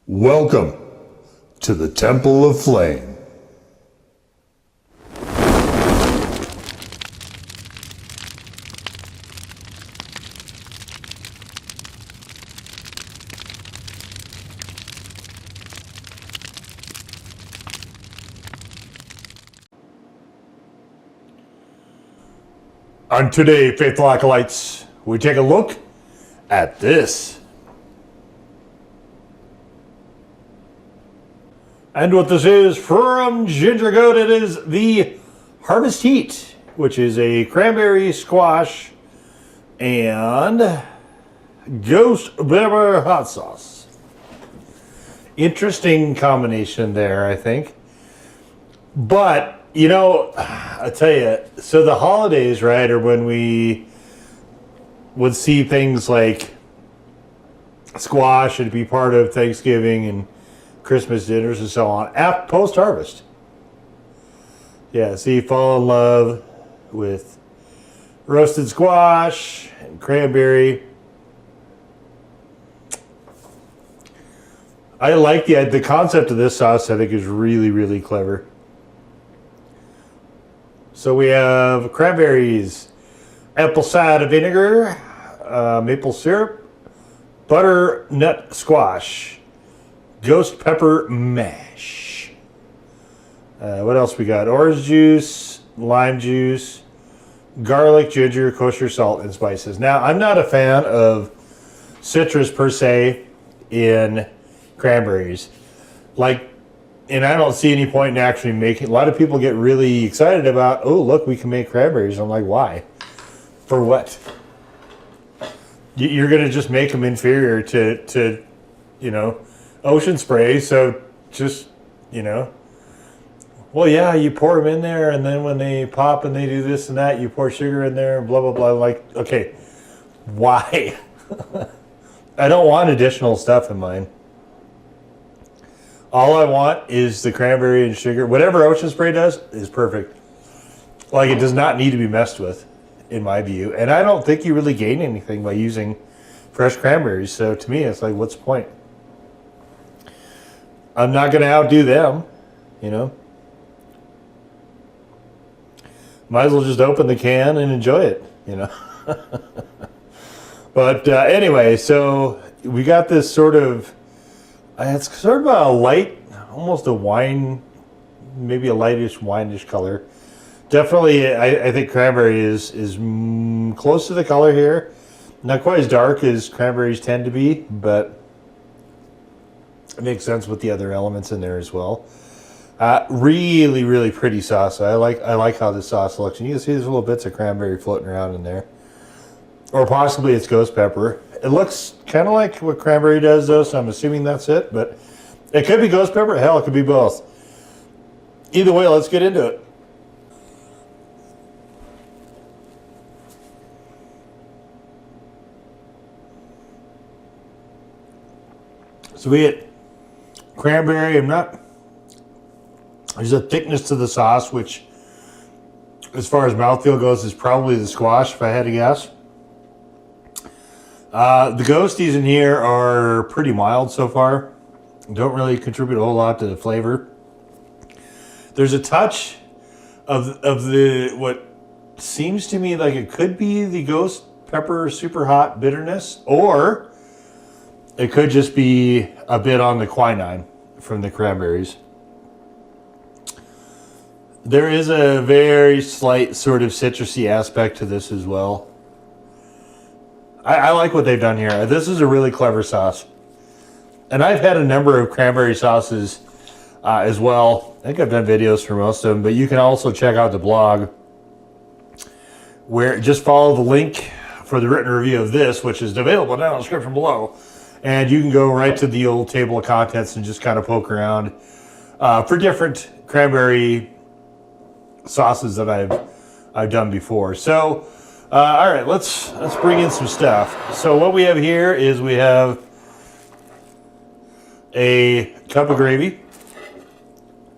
Welcome to the Temple of Flame. On today, Faithful Acolytes, we take a look at this. And what this is from Ginger Goat, it is the Harvest Heat, which is a cranberry squash and ghost pepper hot sauce. Interesting combination there, I think. But, you know, I tell you, so the holidays, right, are when we would see things like squash and be part of Thanksgiving and Christmas dinners and so on, post-harvest. Yeah, so you fall in love with roasted squash and cranberry. I like the concept of this sauce. I think is really, really clever. So we have cranberries, apple cider vinegar, maple syrup, butternut squash, ghost pepper mash. What else we got? Orange juice, lime juice, garlic, ginger, kosher salt, and spices. Now, I'm not a fan of citrus per se in cranberries. And I don't see any point in actually making. A lot of people get really excited about, oh, look, we can make cranberries. I'm like, why? For what? You're going to just make them inferior to ocean spray. So just, well, yeah, you pour them in there, and then when they pop and they do this and that, you pour sugar in there and blah, blah, blah. Like, okay, why? I don't want additional stuff in mine. All I want is the cranberry and sugar. Whatever ocean spray does is perfect. Like, it does not need to be messed with, in my view. And I don't think you really gain anything by using fresh cranberries. So to me, it's like, what's the point? I'm not going to outdo them, Might as well just open the can and enjoy it, But anyway, so we got this sort of, it's sort of a light, almost a wine, maybe a lightish, wineish color. Definitely, I think cranberry is close to the color here. Not quite as dark as cranberries tend to be, but it makes sense with the other elements in there as well. Really, really pretty sauce. I like how this sauce looks. And you can see there's little bits of cranberry floating around in there. Or possibly it's ghost pepper. It looks kind of like what cranberry does, though, so I'm assuming that's it. But it could be ghost pepper. Hell, it could be both. Either way, let's get into it. So we get cranberry. There's a thickness to the sauce, which, as far as mouthfeel goes, is probably the squash, if I had to guess. The ghosties in here are pretty mild so far. Don't really contribute a whole lot to the flavor. There's a touch of the what seems to me like it could be the ghost pepper super hot bitterness, or it could just be a bit on the quinine from the cranberries. There is a very slight sort of citrusy aspect to this as well. I like what they've done here. This is a really clever sauce. And I've had a number of cranberry sauces as well. I think I've done videos for most of them, but you can also check out the blog, where just follow the link for the written review of this, which is available down in the description below. And you can go right to the old table of contents and just kind of poke around for different cranberry sauces that I've done before. So, all right, let's bring in some stuff. So what we have here is we have a cup of gravy,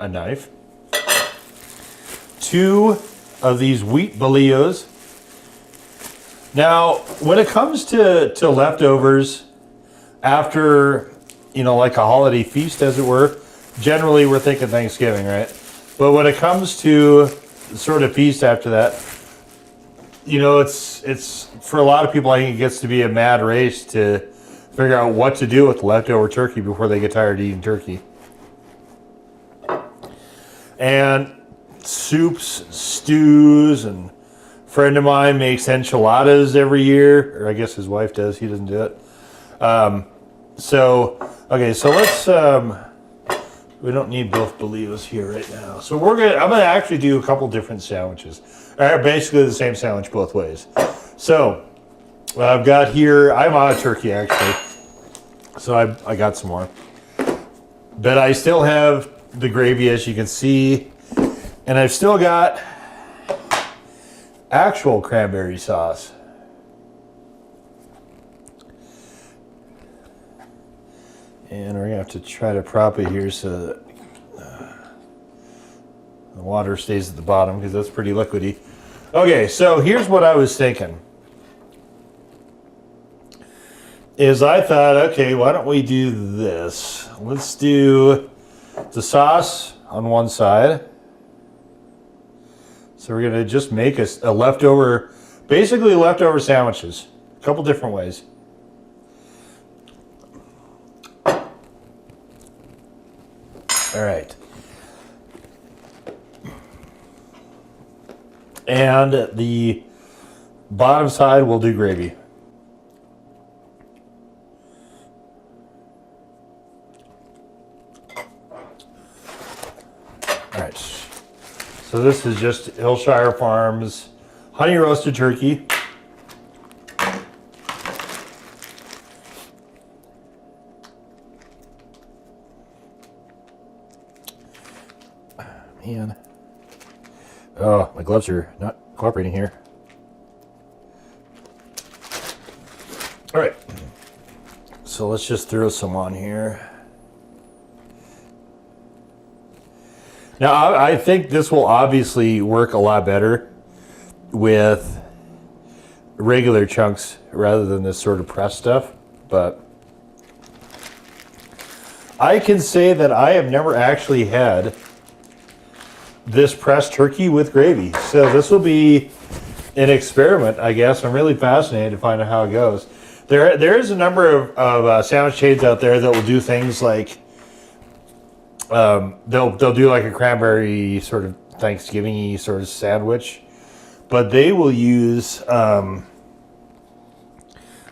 a knife, 2 of these wheat bolillos. Now, when it comes to leftovers, after you know, like a holiday feast, as it were. Generally, we're thinking Thanksgiving, right? But when it comes to sort of feast after that, you know, it's for a lot of people, I think it gets to be a mad race to figure out what to do with the leftover turkey before they get tired of eating turkey. And soups, stews, and a friend of mine makes enchiladas every year, or I guess his wife does. He doesn't do it. Okay, so let's. We don't need both Believers here right now. So I'm gonna actually do a couple different sandwiches. Basically the same sandwich both ways. So I've got here. I'm out of turkey actually, so I got some more, but I still have the gravy, as you can see, and I've still got actual cranberry sauce. And we're gonna have to try to prop it here so that the water stays at the bottom, because that's pretty liquidy. Okay, so here's what I was thinking. Is I thought, okay, why don't we do this? Let's do the sauce on one side. So we're gonna just make a leftover, basically leftover sandwiches, a couple different ways. All right. And the bottom side we'll do gravy. All right. So this is just Hillshire Farms honey roasted turkey. Man. Oh, my gloves are not cooperating here. All right. So let's just throw some on here. Now, I think this will obviously work a lot better with regular chunks rather than this sort of pressed stuff, but I can say that I have never actually had this pressed turkey with gravy. So this will be an experiment, I guess. I'm really fascinated to find out how it goes. There is a number of sandwich chains out there that will do things like they'll do like a cranberry sort of Thanksgiving-y sort of sandwich, but they will use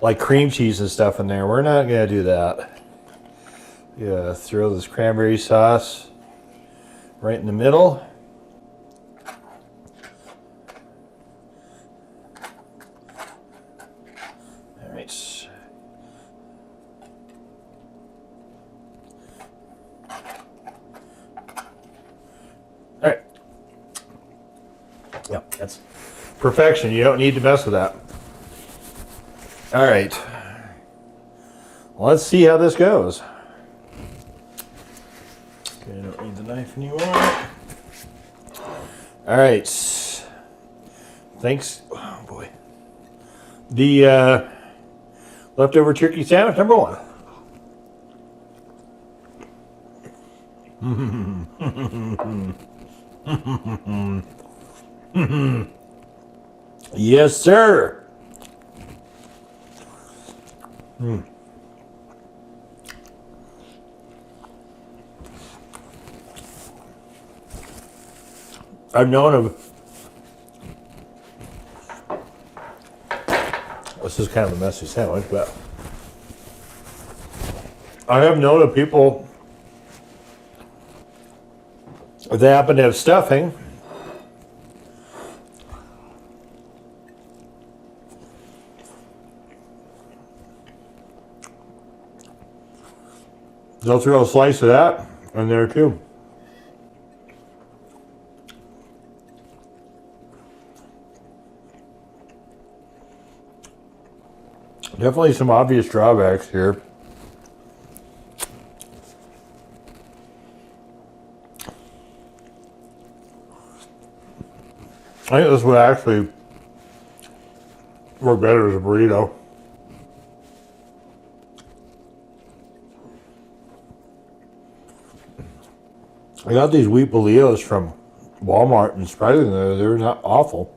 like cream cheese and stuff in there. We're not gonna do that. Yeah, throw this cranberry sauce right in the middle. All right. All right. Yeah, that's perfection. You don't need to mess with that. All right. Well, let's see how this goes. Okay, I don't need the knife anymore. All right. Thanks. Oh, boy. The leftover turkey sandwich, number one. Yes, sir. I've known of, this is kind of a messy sandwich, but I have known of people that happen to have stuffing they'll throw a slice of that in there too. Definitely some obvious drawbacks here. I think this would actually work better as a burrito. I got these wheat bolillos from Walmart, and surprisingly, they're not awful.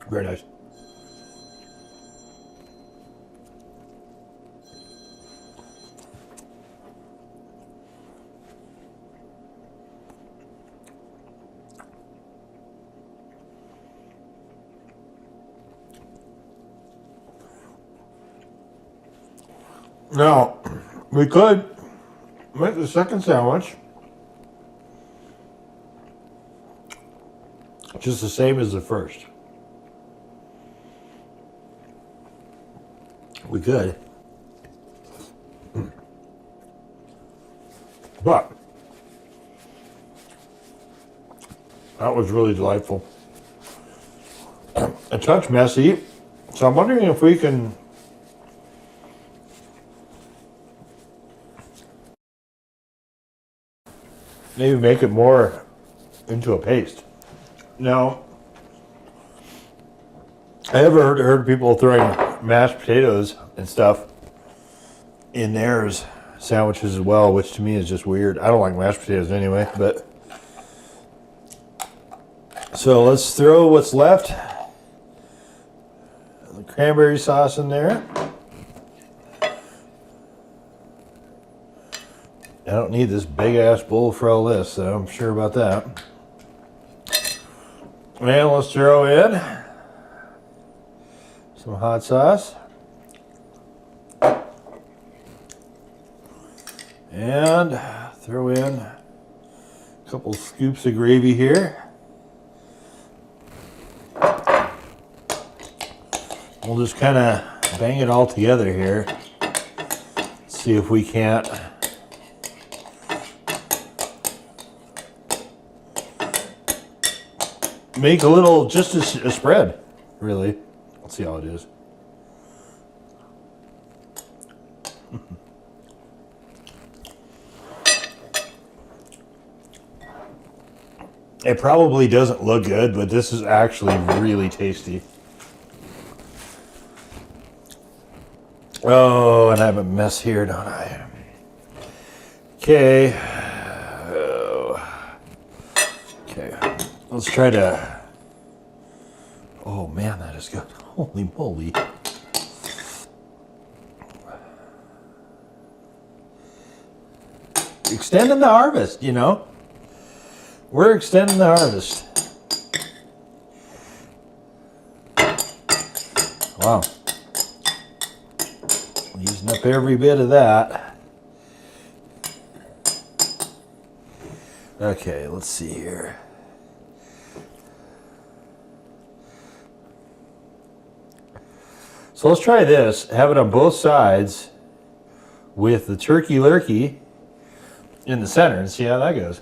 Very nice. Now, we could make the second sandwich just the same as the first. We could. But that was really delightful. A touch messy. So I'm wondering if we can maybe make it more into a paste. Now, I have heard people throwing mashed potatoes and stuff in theirs sandwiches as well, which to me is just weird. I don't like mashed potatoes anyway, but so let's throw what's left. The cranberry sauce in there. I don't need this big ass bowl for all this, so I'm sure about that. And let's throw in some hot sauce. And throw in a couple scoops of gravy here. We'll just kind of bang it all together here. See if we can't make a little, just a spread, really. Let's see how it is. It probably doesn't look good, but this is actually really tasty. Oh, and I have a mess here, don't I? Okay. Okay. Let's try to... Oh, man, that is good. Holy moly. Extending the harvest, you know? We're extending the harvest. Wow. Using up every bit of that. Okay, let's see here. So let's try this. Have it on both sides with the turkey lurkey in the center and see how that goes.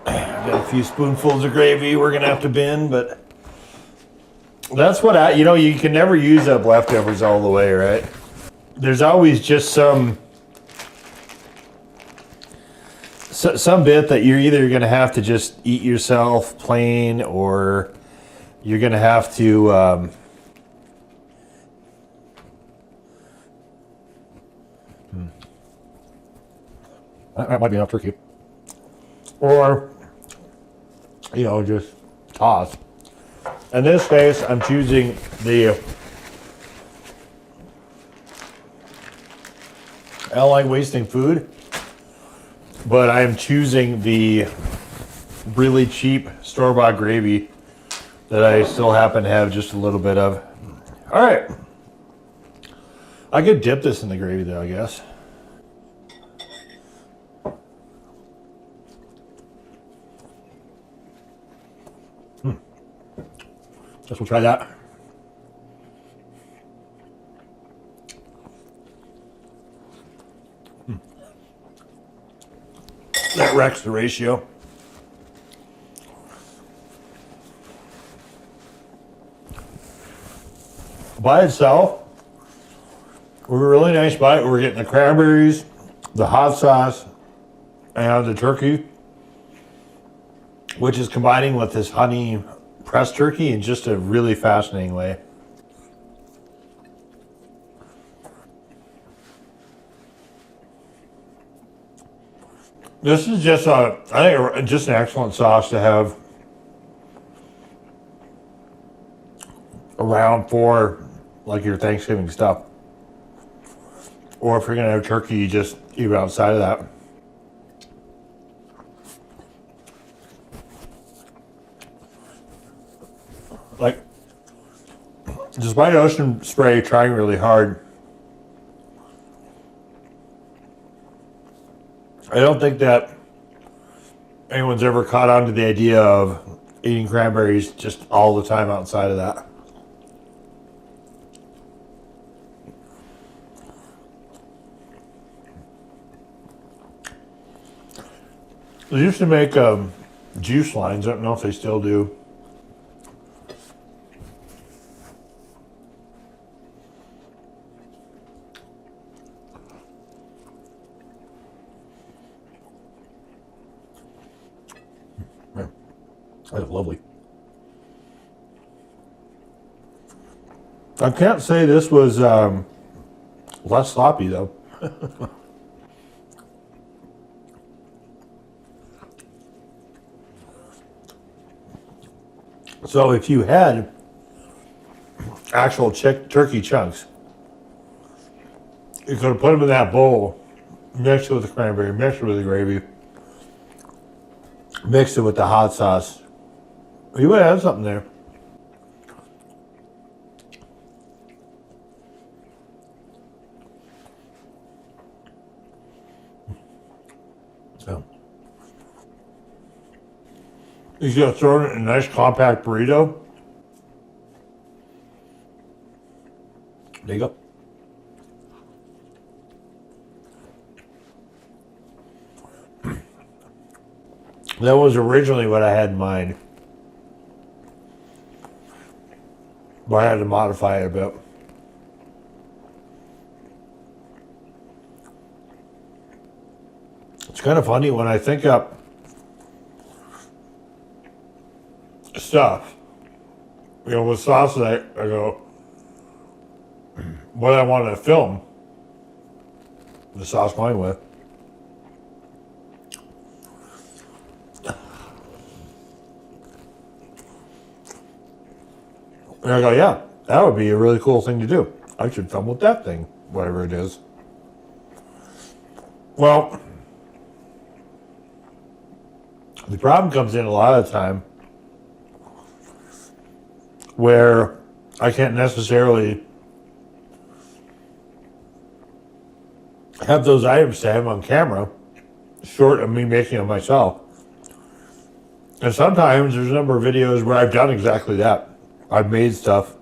Got a few spoonfuls of gravy we're gonna have to bin, but that's what you can never use up leftovers all the way, right? There's always just some bit that you're either gonna have to just eat yourself plain, or you're gonna have to that might be enough turkey. Or, just toss. In this case, I'm choosing I don't like wasting food, but I'm choosing the really cheap store-bought gravy that I still happen to have just a little bit of. All right. I could dip this in the gravy though, I guess. Guess we'll try that. That wrecks the ratio. by itself, we're a really nice bite. We're getting the cranberries, the hot sauce, and the turkey, which is combining with this honey pressed turkey in just a really fascinating way. This is just I think just an excellent sauce to have around for like your Thanksgiving stuff. Or if you're gonna have turkey, you just eat it outside of that. Like, despite Ocean Spray trying really hard, I don't think that anyone's ever caught on to the idea of eating cranberries just all the time outside of that. They used to make juice lines. I don't know if they still do. Yeah, that's lovely. I can't say this was less sloppy though. So if you had actual turkey chunks, you could have put them in that bowl, mixed it with the cranberry, mixed it with the gravy, mixed it with the hot sauce. You would have something there. So you just throw it in a nice compact burrito. There you go. That was originally what I had in mind, but I had to modify it a bit. It's kind of funny when I think up stuff, you know, with sauces, I go, what I want to film the sauce going with. And I go, yeah, that would be a really cool thing to do. I should film with that thing, whatever it is. Well, the problem comes in a lot of the time where I can't necessarily have those items to have on camera, short of me making them myself. And sometimes there's a number of videos where I've done exactly that. I've made stuff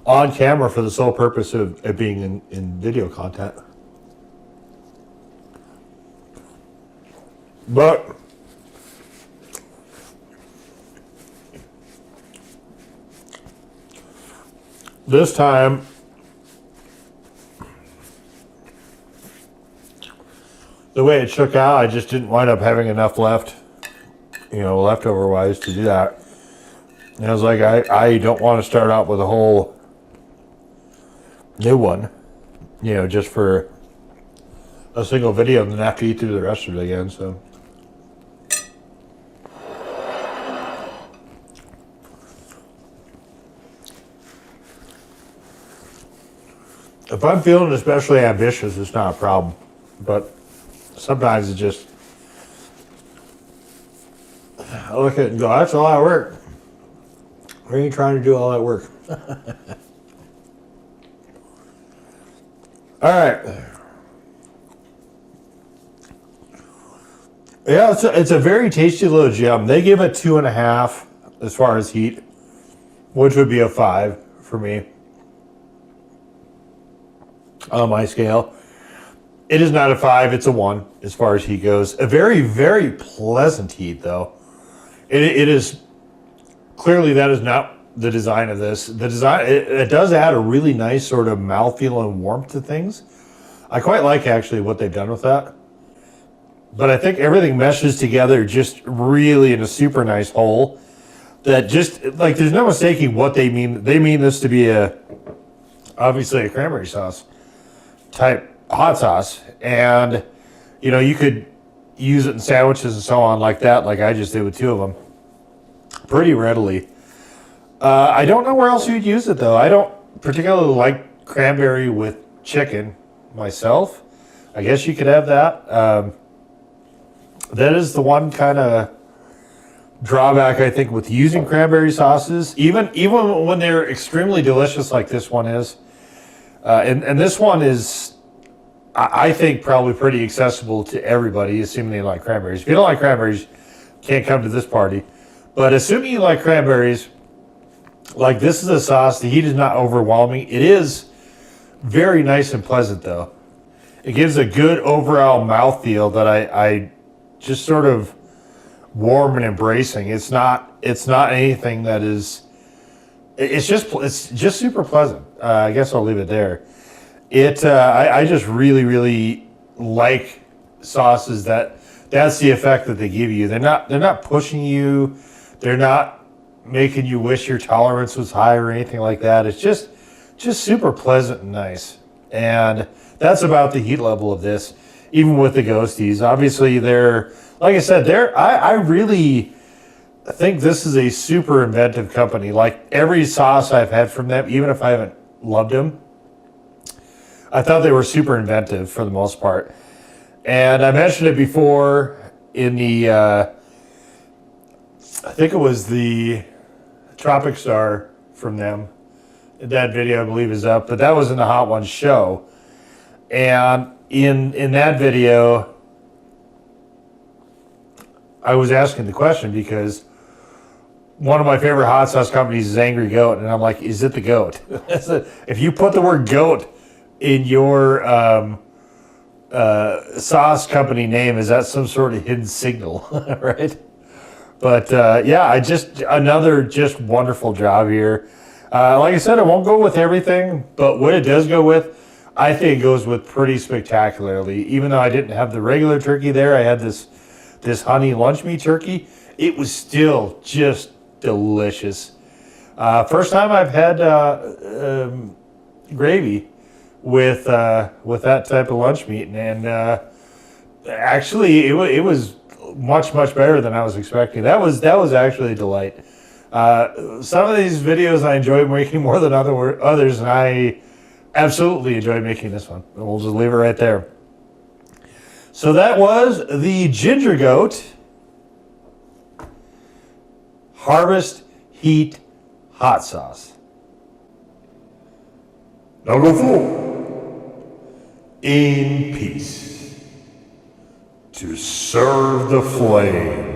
on camera for the sole purpose of it being in video content. But this time, the way it shook out, I just didn't wind up having enough left, you know, leftover wise to do that. And I was like, I don't want to start out with a whole new one, you know, just for a single video and then have to eat through the rest of it again, so. If I'm feeling especially ambitious, it's not a problem. But sometimes it just, I look at it and go, that's a lot of work. Why are you trying to do all that work? All right. Yeah, it's a very tasty little gem. They give it 2.5 as far as heat, which would be a 5 for me on my scale. It is not a 5, it's a 1 as far as heat goes. A very, very pleasant heat, though. It is clearly that is not the design of this. The design, it does add a really nice sort of mouthfeel and warmth to things. I quite like actually what they've done with that. But I think everything meshes together just really in a super nice whole. That just, like, there's no mistaking what they mean. They mean this to be obviously a cranberry sauce type hot sauce. And, you know, you could use it in sandwiches and so on like that, like I just did with 2 of them. Pretty readily. I don't know where else you'd use it, though. I don't particularly like cranberry with chicken myself. I guess you could have that. That is the one kind of drawback, I think, with using cranberry sauces, even when they're extremely delicious like this one is. And this one is, I think, probably pretty accessible to everybody, assuming they like cranberries. If you don't like cranberries, can't come to this party. But assuming you like cranberries, like, this is a sauce. The heat is not overwhelming. It is very nice and pleasant, though. It gives a good overall mouthfeel that I just sort of warm and embracing. It's not anything that is. It's just super pleasant. I guess I'll leave it there. I just really like sauces that's the effect that they give you. They're not pushing you. They're not making you wish your tolerance was high or anything like that. It's just super pleasant and nice. And that's about the heat level of this, even with the ghosties. Obviously, like I said, I really think this is a super inventive company. Like, every sauce I've had from them, even if I haven't loved them, I thought they were super inventive for the most part. And I mentioned it before in the, I think it was the Tropic Star from them. That video, I believe, is up, but that was in the Hot Ones show. And in that video, I was asking the question because one of my favorite hot sauce companies is Angry Goat, and I'm like, is it the goat? If you put the word goat in your sauce company name, is that some sort of hidden signal, right? But yeah, another wonderful job here. Like I said, it won't go with everything, but what it does go with, I think it goes with pretty spectacularly. Even though I didn't have the regular turkey there, I had this honey lunch meat turkey. It was still just delicious. First time I've had gravy with that type of lunch meat, and actually it was much better than I was expecting. That was actually a delight. Some of these videos I enjoy making more than others, and I absolutely enjoy making this one. And we'll just leave it right there. So that was the Ginger Goat Harvest Heat Hot Sauce. Now go forth in peace to serve the flame.